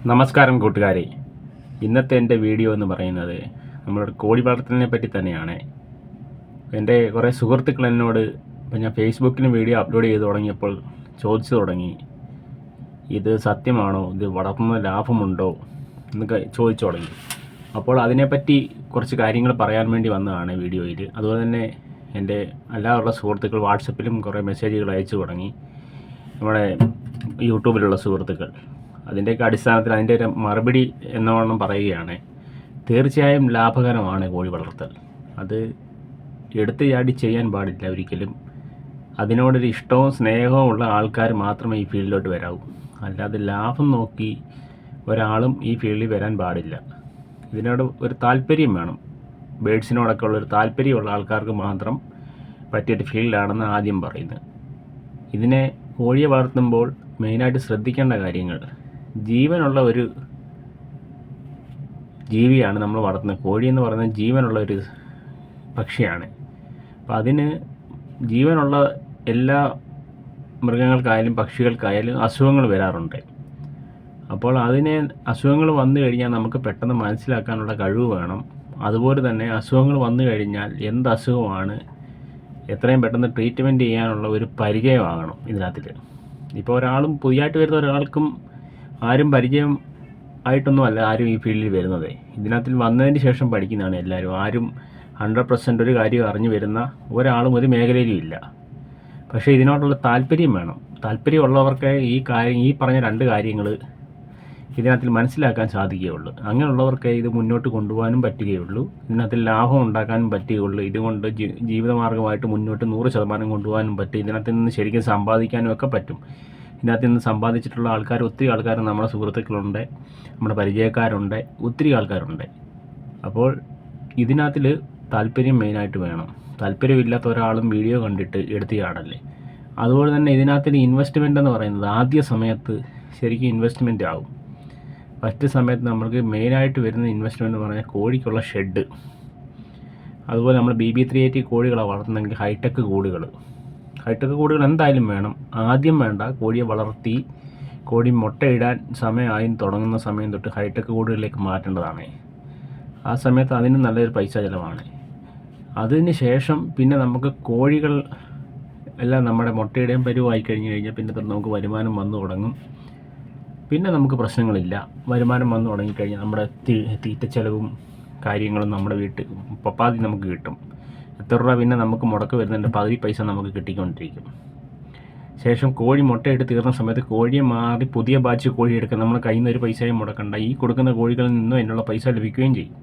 നമസ്കാരം കൂട്ടുകാരെ. ഇന്നത്തെ എൻ്റെ വീഡിയോ എന്ന് പറയുന്നത് നമ്മളൊരു കോഴി വളർത്തലിനെ പറ്റി തന്നെയാണ്. എൻ്റെ കുറേ സുഹൃത്തുക്കൾ എന്നോട് ഇപ്പം ഞാൻ ഫേസ്ബുക്കിലും വീഡിയോ അപ്ലോഡ് ചെയ്ത് തുടങ്ങിയപ്പോൾ ചോദിച്ചു തുടങ്ങി, ഇത് സത്യമാണോ, ഇത് വളർത്തുന്ന ലാഭമുണ്ടോ എന്നൊക്കെ ചോദിച്ചു തുടങ്ങി. അപ്പോൾ അതിനെപ്പറ്റി കുറച്ച് കാര്യങ്ങൾ പറയാൻ വേണ്ടി വന്നതാണ് വീഡിയോയിൽ. അതുപോലെ തന്നെ എൻ്റെ എല്ലാവരുടെ സുഹൃത്തുക്കൾ വാട്സപ്പിലും കുറേ മെസ്സേജുകൾ അയച്ചു തുടങ്ങി, നമ്മുടെ യൂട്യൂബിലുള്ള സുഹൃത്തുക്കൾ. അതിൻ്റെയൊക്കെ അടിസ്ഥാനത്തിൽ അതിൻ്റെ ഒരു മറുപടി എന്നോണം പറയുകയാണ്. തീർച്ചയായും ലാഭകരമാണ് കോഴി വളർത്തൽ. അത് എടുത്തു ചാടി ചെയ്യാൻ പാടില്ല ഒരിക്കലും. അതിനോടൊരു ഇഷ്ടവും സ്നേഹവും ഉള്ള ആൾക്കാർ മാത്രമേ ഈ ഫീൽഡിലോട്ട് വരാവൂ. അല്ലാതെ ലാഭം നോക്കി ഒരാളും ഈ ഫീൽഡിൽ വരാൻ പാടില്ല. ഇതിനോട് ഒരു താല്പര്യം വേണം. ബേഡ്സിനോടൊക്കെ ഉള്ളൊരു താല്പര്യമുള്ള ആൾക്കാർക്ക് മാത്രം പറ്റിയൊരു ഫീൽഡാണെന്ന് ആദ്യം പറയുന്നത്. ഇതിനെ കോഴിയെ വളർത്തുമ്പോൾ മെയിനായിട്ട് ശ്രദ്ധിക്കേണ്ട കാര്യങ്ങൾ, ജീവനുള്ള ഒരു ജീവിയാണ് നമ്മൾ വളർത്തുന്നത്. കോഴി എന്ന് പറയുന്നത് ജീവനുള്ള ഒരു പക്ഷിയാണ്. അപ്പോൾ അതിന് ജീവനുള്ള എല്ലാ മൃഗങ്ങൾക്കായാലും പക്ഷികൾക്കായാലും അസുഖങ്ങൾ വരാറുണ്ട്. അപ്പോൾ അതിനെ അസുഖങ്ങൾ വന്നു കഴിഞ്ഞാൽ നമുക്ക് പെട്ടെന്ന് മനസ്സിലാക്കാനുള്ള കഴിവ് വേണം. അതുപോലെ തന്നെ അസുഖങ്ങൾ വന്നു കഴിഞ്ഞാൽ എന്ത് അസുഖമാണ് എത്രയും പെട്ടെന്ന് ട്രീറ്റ്മെൻറ്റ് ചെയ്യാനുള്ള ഒരു പരിചയമാകണം ഇതിനകത്തിൽ. ഇപ്പോൾ ഒരാളും പുതിയതായിട്ട് വരുന്ന ഒരാൾക്കും ആരും പരിചയം ആയിട്ടൊന്നുമല്ല ആരും ഈ ഫീൽഡിൽ വരുന്നത്. ഇതിനകത്തിൽ വന്നതിന് ശേഷം പഠിക്കുന്നതാണ് എല്ലാവരും. ആരും 100% ഒരു കാര്യം അറിഞ്ഞു വരുന്ന ഒരാളും ഒരു മേഖലയിലും ഇല്ല. പക്ഷേ ഇതിനോടുള്ള താല്പര്യം വേണം. താല്പര്യമുള്ളവർക്ക് ഈ പറഞ്ഞ രണ്ട് കാര്യങ്ങൾ ഇതിനകത്തിൽ മനസ്സിലാക്കാൻ സാധിക്കുകയുള്ളൂ. അങ്ങനെയുള്ളവർക്ക് ഇത് മുന്നോട്ട് കൊണ്ടുപോകാനും പറ്റുകയുള്ളൂ, ഇതിനകത്തിൽ ലാഭം ഉണ്ടാക്കാനും പറ്റുകയുള്ളൂ. ഇതുകൊണ്ട് ജീവിതമാർഗ്ഗമായിട്ട് മുന്നോട്ട് 100% കൊണ്ടുപോകാനും പറ്റും. ഇതിനകത്ത് നിന്ന് ശരിക്കും സമ്പാദിക്കാനും ഒക്കെ പറ്റും. ഇതിനകത്ത് നിന്ന് സമ്പാദിച്ചിട്ടുള്ള ഒത്തിരി ആൾക്കാർ നമ്മുടെ സുഹൃത്തുക്കളുണ്ട്, നമ്മുടെ പരിചയക്കാരുണ്ട്, ഒത്തിരി ആൾക്കാരുണ്ട്. അപ്പോൾ ഇതിനകത്തിൽ താല്പര്യം മെയിനായിട്ട് വേണം. താല്പര്യമില്ലാത്ത ഒരാളും വീഡിയോ കണ്ടിട്ട് എടുത്ത് ചാടല്ലേ. അതുപോലെ തന്നെ ഇതിനകത്തിൽ ഇൻവെസ്റ്റ്മെൻ്റ് എന്ന് പറയുന്നത് ആദ്യ സമയത്ത് ശരിക്കും ഇൻവെസ്റ്റ്മെൻ്റ് ആവും. ഫസ്റ്റ് സമയത്ത് നമുക്ക് മെയിനായിട്ട് വരുന്ന ഇൻവെസ്റ്റ്മെൻറ്റ് എന്ന് പറഞ്ഞാൽ കോഴിക്കുള്ള ഷെഡ്. അതുപോലെ നമ്മൾ BB380 കോഴികളാണ് വളർത്തുന്നതെങ്കിൽ ഹൈടെക് കൂടുകൾ എന്തായാലും വേണം. ആദ്യം വേണ്ട, കോഴിയെ വളർത്തി കോഴി മുട്ടയിടാൻ സമയമായി തുടങ്ങുന്ന സമയം തൊട്ട് ഹൈടെക് കൂടുകളിലേക്ക് മാറ്റേണ്ടതാണ്. ആ സമയത്ത് അതിന് നല്ലൊരു പൈസ ചിലവാണ്. അതിന് ശേഷം പിന്നെ നമുക്ക് കോഴികൾ എല്ലാം നമ്മുടെ മുട്ടയിടാൻ പരുവായി കഴിഞ്ഞാൽ പിന്നെ നമുക്ക് വരുമാനം വന്നു തുടങ്ങും. പിന്നെ നമുക്ക് പ്രശ്നങ്ങളില്ല. വരുമാനം വന്നു തുടങ്ങിക്കഴിഞ്ഞാൽ നമ്മുടെ തീറ്റ ചെലവും കാര്യങ്ങളും നമ്മുടെ വീട്ടിൽ പപ്പാതി നമുക്ക് കിട്ടും. എത്ര രൂപ പിന്നെ നമുക്ക് മുടക്ക് വരുന്നുണ്ട്, പകുതി പൈസ നമുക്ക് കിട്ടിക്കൊണ്ടിരിക്കും. ശേഷം കോഴി മുട്ടയിട്ട് തീർന്ന സമയത്ത് കോഴിയെ മാറി പുതിയ ബാച്ച് കോഴി എടുക്കാൻ നമ്മൾ കയ്യിൽ നിന്ന് ഒരു പൈസയും മുടക്കണ്ട. ഈ കൊടുക്കുന്ന കോഴികളിൽ നിന്നും അതിനുള്ള പൈസ ലഭിക്കുകയും ചെയ്യും.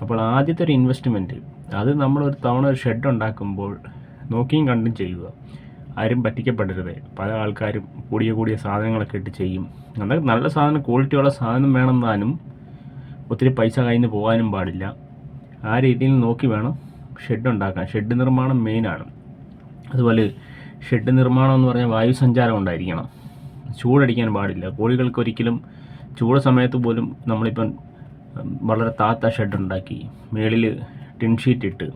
അപ്പോൾ ആദ്യത്തെ ഒരു ഇൻവെസ്റ്റ്മെൻറ്റ് അത് നമ്മളൊരു തവണ ഒരു ഷെഡ് ഉണ്ടാക്കുമ്പോൾ നോക്കിയും കണ്ടും ചെയ്യുക. ആരും പറ്റിക്കപ്പെടരുത്. പല ആൾക്കാരും കൂടിയ സാധനങ്ങളൊക്കെ ഇട്ട് ചെയ്യും. എന്നാൽ നല്ല സാധനം, ക്വാളിറ്റിയുള്ള സാധനം വേണമെന്നാലും ഒത്തിരി പൈസ കയ്യിൽ നിന്ന് പോകാനും പാടില്ല. ആ രീതിയിൽ നോക്കി വേണം ഷെഡ് ഉണ്ടാക്കാൻ. ഷെഡ് നിർമ്മാണം മെയിനാണ്. അതുപോലെ ഷെഡ് നിർമ്മാണം എന്ന് പറഞ്ഞാൽ വായു സഞ്ചാരം ഉണ്ടായിരിക്കണം. ചൂടടിക്കാൻ പാടില്ല. കോഴികൾക്ക് ഒരിക്കലും ചൂട് സമയത്ത് പോലും നമ്മളിപ്പം വളരെ താത്ത ഷെഡ് ഉണ്ടാക്കി മേളിൽ ടിൻ ഷീറ്റ് ഇട്ട്,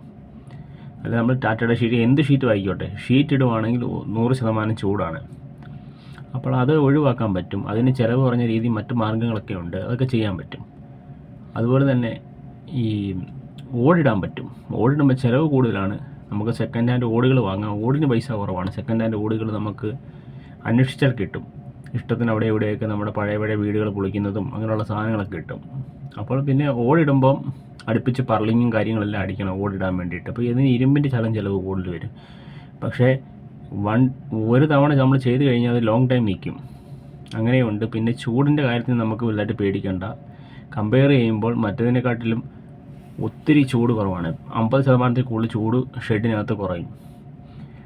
അല്ല നമ്മൾ ടാറ്റയുടെ ഷീറ്റ്, എന്ത് ഷീറ്റ് ആയിക്കോട്ടെ, ഷീറ്റ് ഇടുവാണെങ്കിൽ 100% ചൂടാണ്. അപ്പോൾ അത് ഒഴിവാക്കാൻ പറ്റും. അതിന് ചിലവ് കുറഞ്ഞ രീതി മറ്റു മാർഗ്ഗങ്ങളൊക്കെ ഉണ്ട്, അതൊക്കെ ചെയ്യാൻ പറ്റും. അതുപോലെ തന്നെ ഈ ഓടിടാൻ പറ്റും. ഓടിടുമ്പോൾ ചിലവ് കൂടുതലാണ്. നമുക്ക് സെക്കൻഡ് ഹാൻഡ് ഓടുകൾ വാങ്ങാം. ഓടിന് പൈസ കുറവാണ്. സെക്കൻഡ് ഹാൻഡ് ഓടുകൾ നമുക്ക് അന്വേഷിച്ചാൽ കിട്ടും. ഇഷ്ടത്തിന് അവിടെ എവിടെയൊക്കെ നമ്മുടെ പഴയ വീടുകൾ പൊളിക്കുന്നതും അങ്ങനെയുള്ള സാധനങ്ങളൊക്കെ കിട്ടും. അപ്പോൾ പിന്നെ ഓടിടുമ്പം അടുപ്പിച്ച് പർലിങ്ങും കാര്യങ്ങളെല്ലാം അടിക്കണം ഓടിടാൻ വേണ്ടിയിട്ട്. അപ്പോൾ ഇതിന് ഇരുമ്പിൻ്റെ ചിലവ് കൂടുതൽ വരും. പക്ഷേ ഒരു തവണ നമ്മൾ ചെയ്ത് കഴിഞ്ഞാൽ അത് ലോങ് ടൈം നിൽക്കും. അങ്ങനെയുണ്ട്. പിന്നെ ചൂടിൻ്റെ കാര്യത്തിൽ നമുക്ക് വലുതായിട്ട് പേടിക്കേണ്ട. കമ്പയർ ചെയ്യുമ്പോൾ മറ്റതിനെക്കാട്ടിലും ഒത്തിരി ചൂട് കുറവാണ്. 50% കൂടുതൽ ചൂട് ഷെഡിനകത്ത് കുറയും.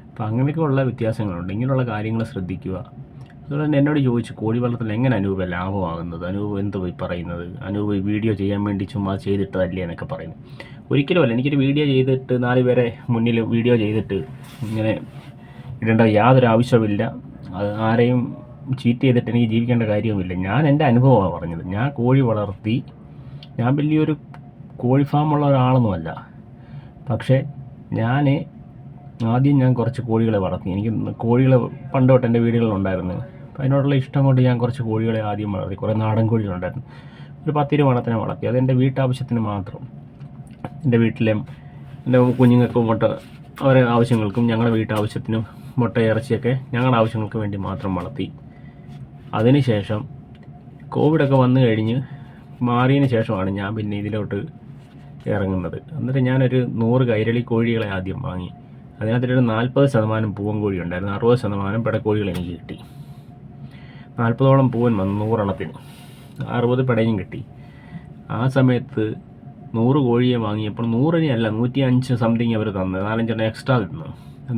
അപ്പോൾ അങ്ങനെയൊക്കെയുള്ള വ്യത്യാസങ്ങളുണ്ട്. ഇങ്ങനെയുള്ള കാര്യങ്ങൾ ശ്രദ്ധിക്കുക. അതുപോലെ തന്നെ എന്നോട് ചോദിച്ചു, കോഴി വളർത്തൽ എങ്ങനെ അനൂപ് ലാഭമാകുന്നത്, അനൂപ് എന്ത് പോയി പറയുന്നത്, അനൂപ് വീഡിയോ ചെയ്യാൻ വേണ്ടി ചുമ്മാ ചെയ്തിട്ടതല്ലേ എന്നൊക്കെ പറയുന്നു. ഒരിക്കലുമല്ല. എനിക്കൊരു വീഡിയോ ചെയ്തിട്ട് 4 പേരെ മുന്നിൽ വീഡിയോ ചെയ്തിട്ട് ഇങ്ങനെ ഇടേണ്ട യാതൊരു ആവശ്യമില്ല. അത് ആരെയും ചീറ്റ് ചെയ്തിട്ട് എനിക്ക് ജീവിക്കേണ്ട കാര്യവുമില്ല. ഞാൻ എൻ്റെ അനുഭവമാണ് പറഞ്ഞത്. ഞാൻ കോഴി വളർത്തി, ഞാൻ വലിയൊരു കോഴി ഫാമുള്ള ഒരാളൊന്നുമല്ല. പക്ഷേ ആദ്യം ഞാൻ കുറച്ച് കോഴികളെ വളർത്തി. എനിക്ക് കോഴികൾ പണ്ട് തൊട്ട് എൻ്റെ വീടുകളിലുണ്ടായിരുന്നു. അപ്പോൾ അതിനോടുള്ള ഇഷ്ടം കൊണ്ട് ഞാൻ കുറച്ച് കോഴികളെ ആദ്യം വളർത്തി. കുറേ നാടൻ കോഴികളുണ്ടായിരുന്നു. ഒരു 10-20 എണ്ണത്തിനെ വളർത്തി. അതെൻ്റെ വീട്ടാവശ്യത്തിന് മാത്രം. എൻ്റെ വീട്ടിലെയും എൻ്റെ കുഞ്ഞുങ്ങൾക്കും മുട്ട അവരെ ആവശ്യങ്ങൾക്കും ഞങ്ങളുടെ വീട്ടാവശ്യത്തിനും മുട്ട ഇറച്ചിയൊക്കെ ഞങ്ങളുടെ ആവശ്യങ്ങൾക്ക് വേണ്ടി മാത്രം വളർത്തി. അതിനുശേഷം കോവിഡൊക്കെ വന്നു കഴിഞ്ഞ് മാറിയതിന് ശേഷമാണ് ഞാൻ പിന്നെ ഇതിലോട്ട് ഇറങ്ങുന്നത്. എന്നിട്ട് ഞാനൊരു 100 കൈരളി കോഴികളെ ആദ്യം വാങ്ങി. അതിനകത്തൊരു 40% പൂവൻ കോഴി ഉണ്ടായിരുന്നു. 60% പിടക്കോഴികൾ എനിക്ക് കിട്ടി. 40ഓളം പൂവൻ വന്നു 100 എണ്ണത്തിന്. 60 പിടയും കിട്ടി. ആ സമയത്ത് 100 കോഴിയെ വാങ്ങിയപ്പോൾ 100 അല്ല 105 സംതിങ് അവർ തന്നത്. 4-5 എണ്ണം എക്സ്ട്രാ തന്നു.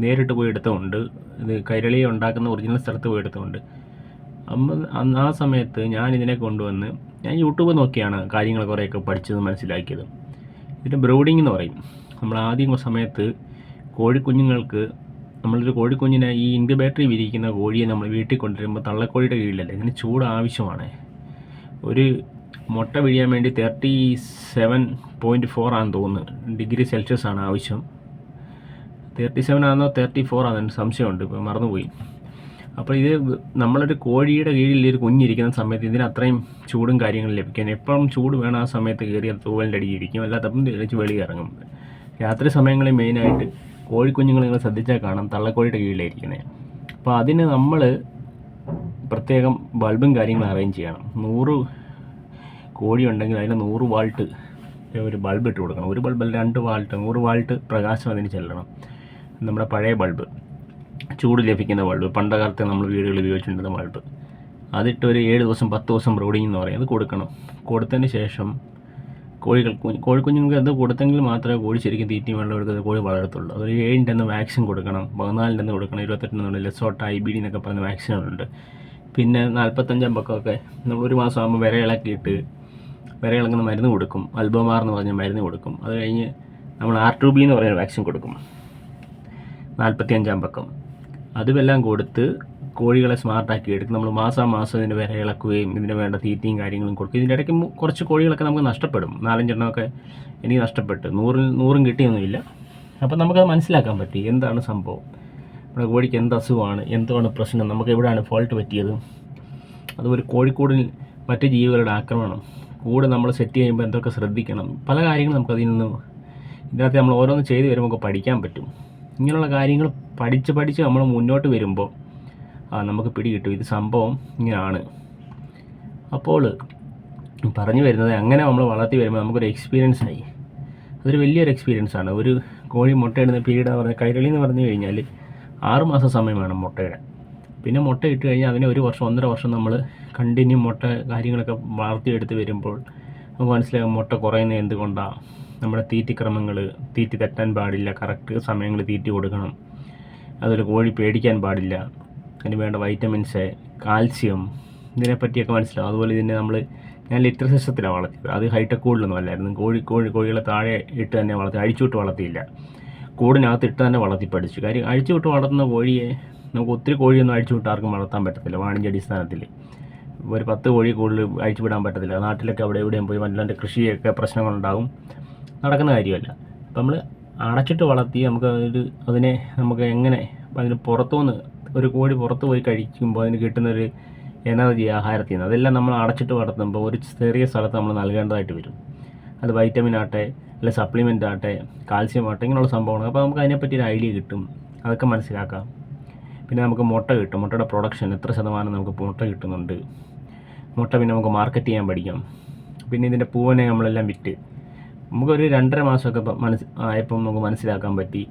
നേരിട്ട് പോയി എടുത്തുകൊണ്ട് ഇത് കൈരളി ഉണ്ടാക്കുന്ന ഒറിജിനൽ സ്ഥലത്ത് പോയി എടുത്തുകൊണ്ട് ആ സമയത്ത് ഞാൻ ഇതിനെ കൊണ്ടുവന്ന് ഞാൻ യൂട്യൂബ് നോക്കിയാണ് കാര്യങ്ങൾ കുറേയൊക്കെ പഠിച്ചത് മനസ്സിലാക്കിയത്. ഇതിന് ബ്രൂഡിംഗ് എന്ന് പറയും. നമ്മൾ ആദ്യം സമയത്ത് കോഴിക്കുഞ്ഞുങ്ങൾക്ക് നമ്മളൊരു കോഴിക്കുഞ്ഞിനെ ഈ ഇൻക്യുബേറ്ററിൽ വിരിക്കുന്ന കോഴിയെ നമ്മൾ വീട്ടിൽ കൊണ്ടുവരുമ്പോൾ തള്ളക്കോഴിയുടെ കീഴിലല്ലേ, ഇതിന് ചൂട് ആവശ്യമാണ്. ഒരു മുട്ട വിരിയാൻ വേണ്ടി 37.4 ആണെന്ന് തോന്നുന്നു ഡിഗ്രി സെൽഷ്യസ് ആണ് ആവശ്യം. 37 ആണെന്നോ 34 ആണെന്ന് സംശയമുണ്ട്, ഇപ്പോൾ മറന്നുപോയി. അപ്പോൾ ഇത് നമ്മളൊരു കോഴിയുടെ കീഴിൽ ഒരു കുഞ്ഞിരിക്കുന്ന സമയത്ത് ഇതിന് അത്രയും ചൂടും കാര്യങ്ങളും ലഭിക്കാൻ എപ്പോഴും ചൂട് വേണം. ആ സമയത്ത് കയറി അത് തൂവലിൻ്റെ അടിയിരിക്കും, അല്ലാത്തപ്പം തിരിച്ച് വെളിയിൽ ഇറങ്ങും. രാത്രി സമയങ്ങളിൽ മെയിനായിട്ട് കോഴിക്കുഞ്ഞുങ്ങൾ നിങ്ങൾ ശ്രദ്ധിച്ചാൽ കാണാം തള്ളക്കോഴിയുടെ കീഴിലായിരിക്കുന്നത്. അപ്പോൾ അതിന് നമ്മൾ പ്രത്യേകം ബൾബും കാര്യങ്ങളും അറേഞ്ച് ചെയ്യണം. 100 കോഴി ഉണ്ടെങ്കിൽ അതിന് 100 വാൾട്ട് ഒരു ബൾബ് ഇട്ട് കൊടുക്കണം. ഒരു ബൾബല്ല 2 വാൾട്ട് 100 വാൾട്ട് പ്രകാശം അതിന് ചെല്ലണം. നമ്മുടെ പഴയ ബൾബ്, ചൂട് ലഭിക്കുന്ന ബൾബ്, പണ്ടകാലത്തെ നമ്മൾ വീടുകളിൽ ഉപയോഗിച്ചിട്ടുണ്ടെന്ന ബൾബ്, അതിട്ട് ഒരു 7 ദിവസം 10 ദിവസം ബ്രൂഡിംഗ് എന്ന് പറയും, അത് കൊടുക്കണം. കൊടുത്തതിന് ശേഷം കോഴിക്കുഞ്ഞുങ്ങൾക്ക് അത് കൊടുത്തെങ്കിൽ മാത്രമേ കോഴി ശരിക്കും തീറ്റയും വെള്ളം എടുക്കുന്നത് കോഴി വളരത്തുള്ളൂ. അതൊരു 7 ടൺ വാക്സിൻ കൊടുക്കണം, 14 ടൺ കൊടുക്കണം, 28 ലെസോട്ട IBD എന്നൊക്കെ പറഞ്ഞ വാക്സിനുകളുണ്ട്. പിന്നെ 45 പക്കമൊക്കെ നമ്മൾ ഒരു മാസം ആകുമ്പോൾ വിരയിളക്കിയിട്ട് വിരയിളക്കുന്ന മരുന്ന് കൊടുക്കും, അൽബോമാർ എന്ന് പറഞ്ഞ മരുന്ന് കൊടുക്കും. അത് കഴിഞ്ഞ് നമ്മൾ R2B എന്ന് പറയുന്ന വാക്സിൻ കൊടുക്കും 45 പക്കം. അതുമെല്ലാം കൊടുത്ത് കോഴികളെ സ്മാർട്ടാക്കി എടുക്കും. നമ്മൾ മാസം ഇതിന് വിര ഇളക്കുകയും ഇതിന് വേണ്ട തീറ്റയും കാര്യങ്ങളും കൊടുക്കും. ഇതിൻ്റെ ഇടയ്ക്ക് കുറച്ച് കോഴികളൊക്കെ നമുക്ക് നഷ്ടപ്പെടും. 4-5 എണ്ണമൊക്കെ എനിക്ക് നഷ്ടപ്പെട്ടു. 100 കിട്ടിയൊന്നുമില്ല. അപ്പോൾ നമുക്കത് മനസ്സിലാക്കാൻ പറ്റി എന്താണ് സംഭവം, നമ്മുടെ കോഴിക്ക് എന്ത് അസുഖമാണ്, എന്താണ് പ്രശ്നം, നമുക്ക് എവിടെയാണ് ഫോൾട്ട് പറ്റിയത്. അതുപോലെ കോഴിക്കൂടിൽ മറ്റ് ജീവികളുടെ ആക്രമണം, കൂട് നമ്മൾ സെറ്റ് ചെയ്യുമ്പോൾ എന്തൊക്കെ ശ്രദ്ധിക്കണം, പല കാര്യങ്ങളും നമുക്കതിൽ നിന്ന് ഇതിനകത്ത് നമ്മൾ ഓരോന്ന് ചെയ്ത് വരുമ്പോൾ നമുക്ക് പഠിക്കാൻ പറ്റും. ഇങ്ങനെയുള്ള കാര്യങ്ങൾ പഠിച്ച് നമ്മൾ മുന്നോട്ട് വരുമ്പോൾ നമുക്ക് പിടികിട്ടും ഇത് സംഭവം ഇങ്ങനെയാണ്. അപ്പോൾ പറഞ്ഞു വരുന്നത് അങ്ങനെ നമ്മൾ വളർത്തി വരുമ്പോൾ നമുക്കൊരു എക്സ്പീരിയൻസ് ആയി. അതൊരു വലിയൊരു എക്സ്പീരിയൻസാണ്. ഒരു കോഴി മുട്ടയിടുന്ന പീരീഡ് പറഞ്ഞ കൈരളി എന്ന് പറഞ്ഞു കഴിഞ്ഞാൽ 6 മാസം സമയം വേണം മുട്ടയിടാൻ. പിന്നെ മുട്ട ഇട്ട് കഴിഞ്ഞാൽ അതിനെ 1 വർഷം 1.5 വർഷം നമ്മൾ കണ്ടിന്യൂ മുട്ട കാര്യങ്ങളൊക്കെ വളർത്തിയെടുത്ത് വരുമ്പോൾ നമുക്ക് മനസ്സിലാകും മുട്ട കുറയുന്നത് എന്തുകൊണ്ടാണ്. നമ്മുടെ തീറ്റിക്രമങ്ങൾ, തീറ്റി തെറ്റാൻ പാടില്ല, കറക്റ്റ് സമയങ്ങളിൽ തീറ്റി കൊടുക്കണം. അതൊരു കോഴി പേടിക്കാൻ പാടില്ല. അതിന് വേണ്ട വൈറ്റമിൻസ്, കാൽസ്യം, ഇതിനെപ്പറ്റിയൊക്കെ മനസ്സിലാവും. അതുപോലെ ഇതിനെ ഞാൻ ലിറ്റർ സിസ്റ്റത്തിലാണ് വളർത്തിയത്. അത് ഹൈടെക് കൂടിലൊന്നും അല്ലായിരുന്നു. കോഴികളെ താഴെ ഇട്ട് തന്നെ വളർത്തി, അഴിച്ചുവിട്ട് വളർത്തിയില്ല. കൂടിനകത്ത് ഇട്ട് തന്നെ വളർത്തി പഠിച്ചു. കാര്യം അഴിച്ചുവിട്ട് വളർത്തുന്ന കോഴിയെ നമുക്ക് ഒത്തിരി കോഴിയൊന്നും അഴിച്ചുവിട്ട് ആർക്കും വളർത്താൻ പറ്റത്തില്ല. വാണിജ്യ അടിസ്ഥാനത്തിൽ ഒരു 10 കോഴി കൂടുതൽ അഴിച്ചുവിടാൻ പറ്റത്തില്ല. നാട്ടിലൊക്കെ അവിടെ എവിടെയും പോയി വല്ലാണ്ട് കൃഷിയൊക്കെ പ്രശ്നങ്ങളുണ്ടാകും, നടക്കുന്ന കാര്യമല്ല. അപ്പം നമ്മൾ അടച്ചിട്ട് വളർത്തി അതിനെ നമുക്ക് എങ്ങനെ അതിന് പുറത്തുനിന്ന് ഒരു കോഴി പുറത്ത് പോയി കഴിക്കുമ്പോൾ അതിന് കിട്ടുന്നൊരു എനർജി ആഹാരത്തിൽ നിന്ന്, അതെല്ലാം നമ്മൾ അടച്ചിട്ട് വളർത്തുമ്പോൾ ഒരു ചെറിയ സ്ഥലത്ത് നമ്മൾ നൽകേണ്ടതായിട്ട് വരും. അത് വൈറ്റമിൻ ആട്ടെ, അല്ലെ സപ്ലിമെൻ്റ് ആട്ടെ, കാൽസ്യം ആട്ടെ, ഇങ്ങനെയുള്ള സംഭവങ്ങൾ. അപ്പോൾ നമുക്ക് അതിനെപ്പറ്റി ഒരു ഐഡിയ കിട്ടും, അതൊക്കെ മനസ്സിലാക്കാം. പിന്നെ നമുക്ക് മുട്ട കിട്ടും, മുട്ടയുടെ പ്രൊഡക്ഷൻ എത്ര ശതമാനം നമുക്ക് മുട്ട കിട്ടുന്നുണ്ട്. മുട്ട പിന്നെ നമുക്ക് മാർക്കറ്റ് ചെയ്യാൻ പഠിക്കാം. പിന്നെ ഇതിൻ്റെ പൂവനെ നമ്മളെല്ലാം വിറ്റ് നമുക്കൊരു 2.5 മാസമൊക്കെ ആയപ്പം നമുക്ക് മനസ്സിലാക്കാൻ പറ്റി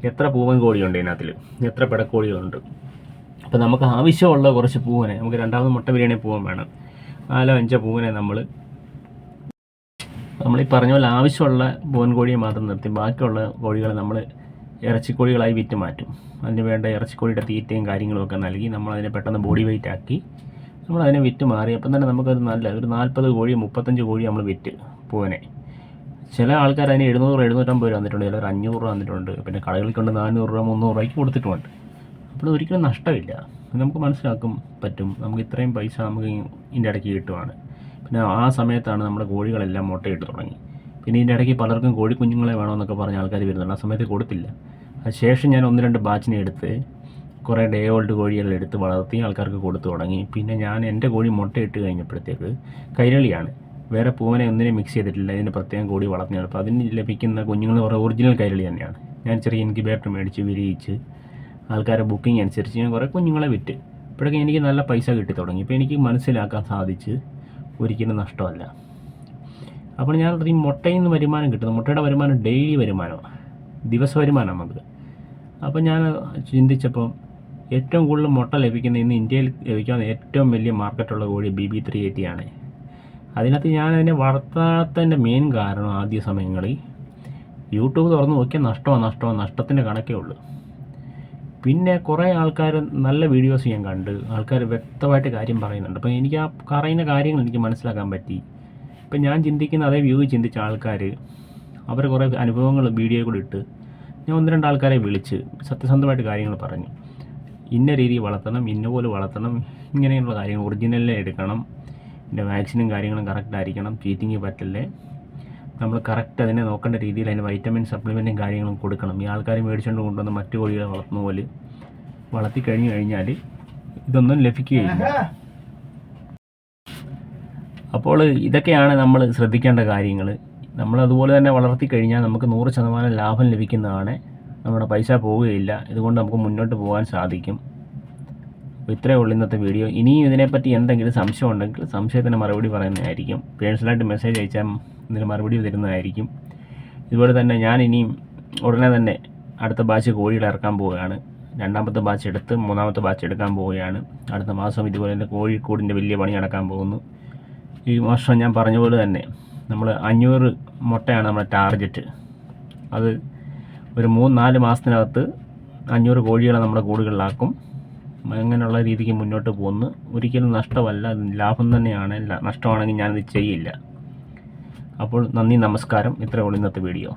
എത്ര പൂവൻ കോഴിയുണ്ട് ഇതിനകത്തിൽ, എത്ര പിടക്കോഴികളുണ്ട്. അപ്പോൾ നമുക്ക് ആവശ്യമുള്ള കുറച്ച് പൂവനെ, നമുക്ക് രണ്ടാമത് മുട്ട ബിരിയാണി പൂവൻ വേണം, 4-5 പൂവനെ നമ്മളീ പറഞ്ഞ പോലെ ആവശ്യമുള്ള പൂവൻ കോഴിയെ മാത്രം നിർത്തി ബാക്കിയുള്ള കോഴികളെ നമ്മൾ ഇറച്ചിക്കോഴികളായി വിറ്റ് മാറ്റും. അതിന് വേണ്ട ഇറച്ചിക്കോഴിയുടെ തീറ്റയും കാര്യങ്ങളുമൊക്കെ നൽകി നമ്മളതിനെ പെട്ടെന്ന് ബോഡി വെയിറ്റ് ആക്കി നമ്മളതിനെ വിറ്റ് മാറി. അപ്പം തന്നെ നമുക്കത് ഒരു 40 കോഴി 35 കോഴി നമ്മൾ വിറ്റ് പൂവനെ. ചില ആൾക്കാർ അതിന് 700-750 രൂപ വന്നിട്ടുണ്ട്, ചിലർ 500 രൂപ വന്നിട്ടുണ്ട്. പിന്നെ കടകളിൽ കൊണ്ട് 400 രൂപ 300 രൂപയ്ക്ക് കൊടുത്തിട്ടുമുണ്ട്. അപ്പോൾ ഒരിക്കലും നഷ്ടമില്ല. നമുക്ക് മനസ്സിലാക്കും പറ്റും നമുക്ക് ഇത്രയും പൈസ നമുക്ക് ഇതിൻ്റെ ഇടയ്ക്ക് കിട്ടുവാണ്. പിന്നെ ആ സമയത്താണ് നമ്മുടെ കോഴികളെല്ലാം മുട്ടയിട്ട് തുടങ്ങി. പിന്നെ ഇതിൻ്റെ ഇടയ്ക്ക് പലർക്കും കോഴിക്കുഞ്ഞുങ്ങളെ വേണമെന്നൊക്കെ പറഞ്ഞ ആൾക്കാർ വരുന്നുണ്ട്. ആ സമയത്ത് കൊടുത്തില്ല. അതിനുശേഷം ഞാൻ 1-2 ബാച്ചിനെ എടുത്ത് കുറേ ഡേ ഓൾഡ് കോഴികളെല്ലാം എടുത്ത് വളർത്തി ആൾക്കാർക്ക് കൊടുത്തു തുടങ്ങി. പിന്നെ ഞാൻ എൻ്റെ കോഴി മുട്ടയിട്ട് കഴിഞ്ഞപ്പോഴത്തേക്ക് കൈരളിയാണ്, വേറെ പൂവനെ ഒന്നിനെ മിക്സ് ചെയ്തിട്ടില്ല, ഇതിന് പ്രത്യേകം കോഴി വളർത്തിയാണ്. അപ്പോൾ അതിന് ലഭിക്കുന്ന കുഞ്ഞുങ്ങൾ കുറേ ഒറിജിനൽ കൈരളി തന്നെയാണ്. ഞാൻ ചെറിയ ഇൻക്യുബേറ്റർ മേടിച്ച് വിരിയിച്ച് ആൾക്കാരെ ബുക്കിംഗ് അനുസരിച്ച് ഞാൻ കുറേ കുഞ്ഞുങ്ങളെ വിറ്റ്. ഇപ്പോഴൊക്കെ എനിക്ക് നല്ല പൈസ കിട്ടി തുടങ്ങി. ഇപ്പോൾ എനിക്ക് മനസ്സിലാക്കാൻ സാധിച്ച് ഒരിക്കലും നഷ്ടമല്ല. അപ്പോൾ ഞാൻ ഈ മുട്ടയിൽ നിന്ന് വരുമാനം കിട്ടുന്നു. മുട്ടയുടെ വരുമാനം ഡെയിലി വരുമാനമാണ്, ദിവസ വരുമാനം നമുക്ക്. അപ്പോൾ ഞാൻ ചിന്തിച്ചപ്പോൾ ഏറ്റവും കൂടുതൽ മുട്ട ലഭിക്കുന്ന ഇന്ന് ഇന്ത്യയിൽ ലഭിക്കാവുന്ന ഏറ്റവും വലിയ മാർക്കറ്റുള്ള കോഴി BB380 ആണ്. അതിനകത്ത് ഞാൻ അതിനെ വളർത്താത്തതിൻ്റെ മെയിൻ കാരണം ആദ്യ സമയങ്ങളിൽ യൂട്യൂബ് തുറന്ന് നോക്കിയാൽ നഷ്ടത്തിൻ്റെ കണക്കേ ഉള്ളൂ. പിന്നെ കുറേ ആൾക്കാർ നല്ല വീഡിയോസ് ഞാൻ കണ്ട്, ആൾക്കാർ വ്യക്തമായിട്ട് കാര്യം പറയുന്നുണ്ട്. അപ്പോൾ എനിക്ക് ആ പറയുന്ന കാര്യങ്ങൾ എനിക്ക് മനസ്സിലാക്കാൻ പറ്റി. ഇപ്പം ഞാൻ ചിന്തിക്കുന്ന അതേ വ്യൂ ചിന്തിച്ച ആൾക്കാർ അവർ കുറേ അനുഭവങ്ങൾ വീഡിയോ കൂടി ഇട്ട് ഞാൻ 1-2 ആൾക്കാരെ വിളിച്ച് സത്യസന്ധമായിട്ട് കാര്യങ്ങൾ പറഞ്ഞു. ഇന്ന രീതിയിൽ വളർത്തണം, ഇന്ന പോലെ വളർത്തണം, ഇങ്ങനെയുള്ള കാര്യങ്ങൾ ഒറിജിനലിനെ എടുക്കണം, ഇതിൻ്റെ വാക്സിനും കാര്യങ്ങളും കറക്റ്റ് ആയിരിക്കണം, ചീറ്റിങ് പറ്റില്ലേ, നമ്മൾ കറക്റ്റ് അതിനെ നോക്കേണ്ട രീതിയിൽ അതിന് വൈറ്റമിൻ സപ്ലിമെൻറ്റും കാര്യങ്ങളും കൊടുക്കണം. ഈ ആൾക്കാർ മേടിച്ചുകൊണ്ട് കൊണ്ടുവന്ന് മറ്റു കോഴികളെ വളർത്തുന്ന പോലെ വളർത്തി കഴിഞ്ഞാൽ ഇതൊന്നും ലഭിക്കുകയില്ല. അപ്പോൾ ഇതൊക്കെയാണ് നമ്മൾ ശ്രദ്ധിക്കേണ്ട കാര്യങ്ങൾ. നമ്മളതുപോലെ തന്നെ വളർത്തി കഴിഞ്ഞാൽ നമുക്ക് 100% ലാഭം ലഭിക്കുന്നതാണ്, നമ്മുടെ പൈസ പോവുകയില്ല. ഇതുകൊണ്ട് നമുക്ക് മുന്നോട്ട് പോകാൻ സാധിക്കും. അപ്പോൾ ഇത്രയേ ഉള്ളൂ ഇന്നത്തെ വീഡിയോ. ഇനിയും ഇതിനെപ്പറ്റി എന്തെങ്കിലും സംശയം ഉണ്ടെങ്കിൽ സംശയത്തിന് മറുപടി പറയുന്നതായിരിക്കും. പേഴ്സണലായിട്ട് മെസ്സേജ് അയച്ചാൽ ഇതിന് മറുപടി തരുന്നതായിരിക്കും. ഇതുപോലെ തന്നെ ഞാൻ ഇനിയും ഉടനെ തന്നെ അടുത്ത ബാച്ച് കോഴികൾ ഇറക്കാൻ പോവുകയാണ്. 2ാമത്തെ ബാച്ച് എടുത്ത് 3ാമത്തെ ബാച്ച് എടുക്കാൻ പോവുകയാണ്. അടുത്ത മാസം ഇതുപോലെ തന്നെ കോഴിക്കൂടിൻ്റെ വലിയ പണി നടക്കാൻ പോകുന്നു. ഈ വർഷം ഞാൻ പറഞ്ഞ പോലെ തന്നെ നമ്മൾ 500 മുട്ടയാണ് നമ്മുടെ ടാർഗറ്റ്. അത് ഒരു 3-4 മാസത്തിനകത്ത് 500 കോഴികളെ നമ്മുടെ കൂടുകളിലാക്കും. അങ്ങനെയുള്ള രീതിക്ക് മുന്നോട്ട് പോകുന്നു. ഒരിക്കലും നഷ്ടമല്ല, ലാഭം തന്നെയാണ്. നഷ്ടമാണെങ്കിൽ ഞാനിത് ചെയ്യില്ല. അപ്പോൾ നന്ദി, നമസ്കാരം. ഇത്രയേ ഉള്ളൂ ഇന്നത്തെ വീഡിയോ.